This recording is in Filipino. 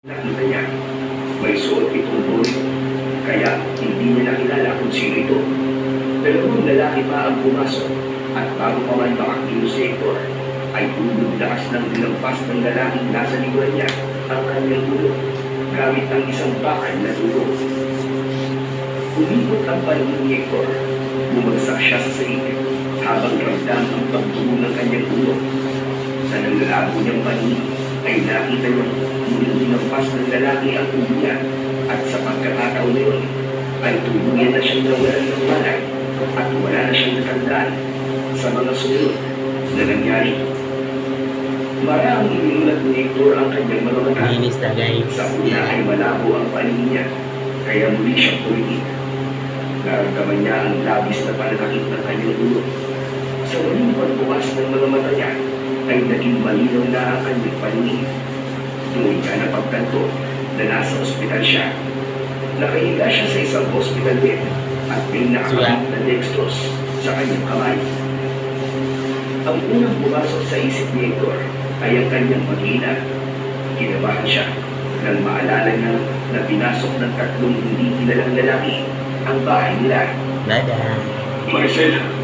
Nakita niya, may suot itong boy, kaya hindi niya nakilala kung sino ito. Dalawang lalaki pa ang pumasok at bago pa man makakilos si Hector, ay tulog lakas ng dinampas ng lalaking nasa likuran niya ang kanyang ulo gamit ang isang bakal na dulo. Umikot ang paningin ni Hector, bumagsak siya sa sarili habang ramdam ang pagtubo ng kanyang ulo. Sa naglalabo niyang paningin ay nakita niyang muling dinampas ng lalaki ang ulo niya at sa pagkakataon na yun ay tuluyan na siyang nawalan ng malay at wala na siyang natandaan sa mga sumunod na nangyari. Maraming ininulat ni Hector ang kanyang mga mata. Sa una ay malabo ang paningin niya, kaya muli siyang pulitin. Naramdaman niya ang labis na pananakit ng kanyang ulo. Sa muling pagbukas ng mga mata niya, ay naging malinaw na ang kanyang paningin. Doon niya napagtanto na nasa ospital siya. Nakahiga siya sa isang hospital bed at may nakakabit na dextrose sa kanyang kamay. Ang unang pumasok sa isip ni Hector ay ang kanyang mag-ina. Kinabahan siya nang maalala niya na pinasok ng tatlong hindi kilalang lalaki ang bahay nila. Dada. Marcel,